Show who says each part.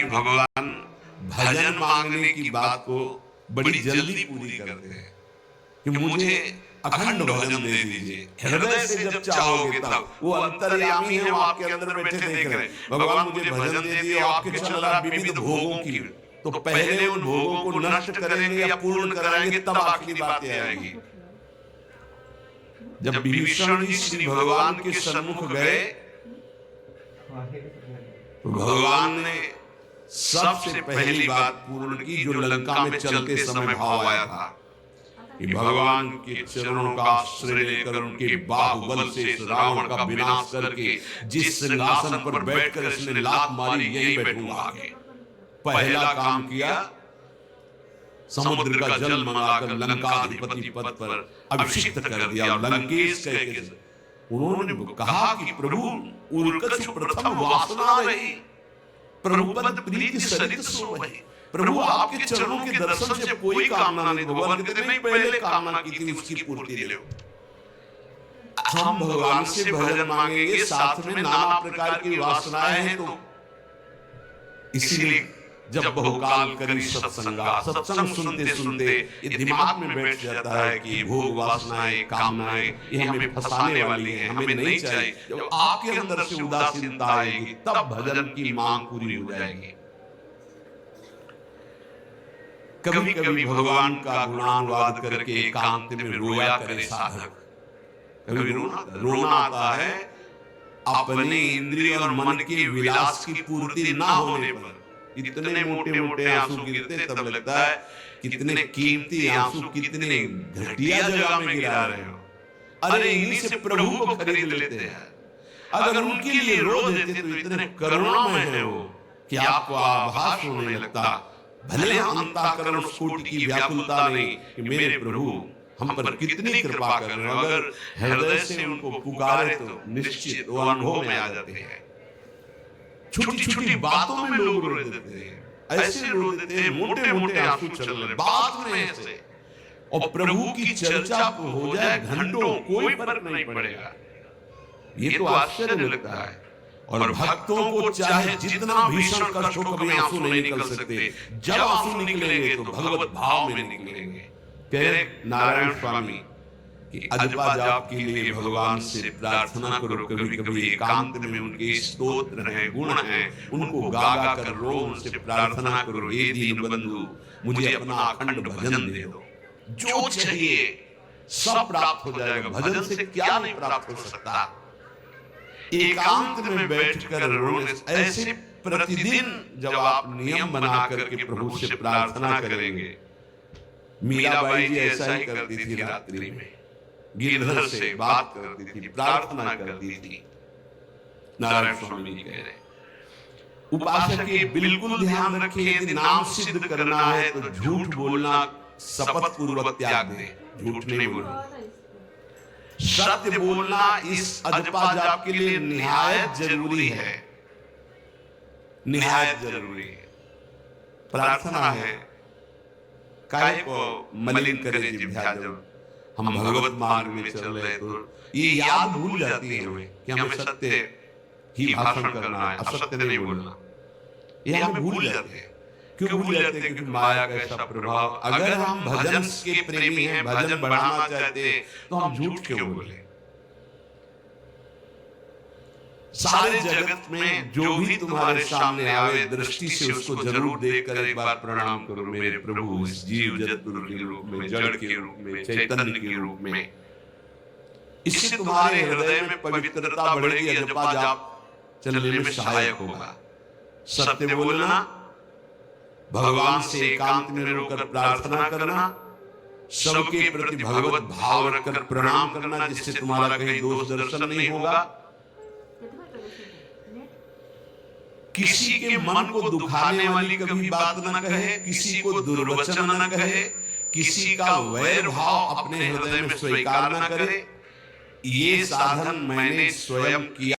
Speaker 1: कि भगवान भजन मांगने की बात को बड़ी जल्दी पूरी करते हैं कि मुझे अखंड भजन दे दीजिए, हृदय से जब चाहोगे तब। वो अंतर्यामी है, वो आपके अंदर बैठे देख रहे हैं, भगवान मुझे भजन दे दिए, आपके चल रहा विविध भोगों की, तो पहले उन भोगों को नष्ट करेंगे या पूर्ण कराएंगे, तब आखिरी बातें आएगी। जब विभीषण जी श्री भगवान के सन्मुख गए तो भगवान ने सबसे पहली बात पूर्ण की जो लंका में चलते समय भाव आया था कि भगवान के चरणों का आश्रय लेकर उनके बाहुबल से इस रावण का विनाश करके जिस सिंहासन पर बैठकर इसने लात मारी यहीं बैठूंगा आगे। पहला काम किया, समुद्र का जल मंगाकर लंकाधिपति पद पर अभिषिक्त कर दिया लंकेश के। उन्होंने कहा कि प्रभु उल्कच प्रथम वासना रही, प्रभु पद प्रीति सरित सोवहि। प्रभु आपके चरणों के दर्शन से कोई कामना नहीं, भगवान कहते नहीं पहले कामना की थी उसकी पूर्ति ले लो। हम भगवान से भजन मांगेंगे, साथ में नाना प्रकार की वासनाएं हैं, तो इसीलिए जब बहुकाल करी सत्संगा, सत्संग सुनते सुनते ये दिमाग में बैठ जाता है कि भोग वासनाएं कामनाएं ये हमें फंसाने वाली हैं, हमें नहीं चाहिए। जब आपके अंदर से उदासीनता आएगी तब भजन की मांग पूरी हो जाएगी। कभी कभी भगवान का गुणानुवाद करके एकांत में रोया करे साधक। कभी रोना आता है अपने इंद्रिय और मन के विलास की पूर्ति ना होने पर। इतने मोटे मोटे आंसू गिरते तब लगता है कितने कीमती आंसू कितने घटिया जगह में गिरा रहे हो। अरे इन्हीं से प्रभु को खरीद लेते हैं। अगर उनके लिए रो देते तो इतने करुणामय है वो कि आपको आभास होने लगता, भले अंतःकरण स्फूर्ति की व्याकुलता नहीं कि मेरे प्रभु हम पर कितनी कृपा कर रहे हो। अगर हृदय से उनको पुकारे तो निश्चित वो अनुभव में आ जाते हैं। छोटी छोटी बातों में लोग रो देते हैं, ऐसे रो देते हैं, मोटे मोटे आंसू चल रहे बात में ऐसे, और प्रभु की चर्चा हो जाए घंटों कोई फर्क नहीं पड़ेगा। ये तो आश्चर्य लगता है। और भक्तों को चाहे जितना भीषण कष्ट हो कभी आंसू नहीं निकल सकते। जब आंसू निकलेंगे तो भगवत भाव में निकलेंगे। कह रहे नारायण स्वामी कि अजपा जाप के लिए भगवान से प्रार्थना करो, कभी कभी एकांत में उनके स्तोत्र हैं, गुण हैं, उनको गा गा कर रो, उनसे प्रार्थना करो, हे दीनबंधु मुझे अपना अखंड भजन दे दो। जो चाहिए सब प्राप्त हो जाएगा। भजन से क्या नहीं प्राप्त हो सकता। एकांत में बैठकर रोने ऐसे प्रतिदिन जब आप नियम बना करके प्रभु से प्रार्थना करेंगे। मीराबाई जी ऐसा ही करती थी, रात्रि में गिरधर से बात करती थी, प्रार्थना करती थी। नारायण स्वामी जी कह रहे उपासक ये बिल्कुल ध्यान रखिए, यदि नाम सिद्ध करना है तो झूठ बोलना शपथ पूर्वक त्याग दें। झूठ नहीं बोलना, सत्य बोलना इस अजपा जाप के लिए निहायत जरूरी है, निहायत जरूरी है। प्रार्थना है काय को मलिन करे जिह्वा। जब हम भगवत मार्ग में चल रहे तो ये याद भूल जाती है हमें कि हमें सत्य ही भाषण करना है, असत्य नहीं बोलना। ये हमें भूल जाते हैं। क्यों भूल जाते हैं? क्योंकि माया का ऐसा प्रभाव। अगर हम भजन के प्रेमी हैं, भजन बढ़ाना चाहते हैं, तो हम झूठ क्यों बोले? सारे जगत में जो भी तुम्हारे सामने आवे दृष्टि से उसको जरूर देखकर एक बार प्रणाम करो। मेरे प्रभु इस जीव जगत के रूप में, जड़ के रूप में, चैतन्य के रूप में। इससे तुम्हारे हृदय में पवित्रता बढ़ेगी, अजपा जाप चलने में सहायक होगा। सत्य बोलना, भगवान से एकांत में रहकर प्रार्थना करना, सबके प्रति भगवत भाव रखकर प्रणाम करना, जिससे तुम्हारा कहीं दोष दर्शन नहीं होगा। किसी के मन को दुखाने वाली कभी बात न कहे, किसी को दुर्वचन न कहे, किसी का वैर भाव अपने हृदय में स्वीकार न करे। ये साधन मैंने स्वयं किया।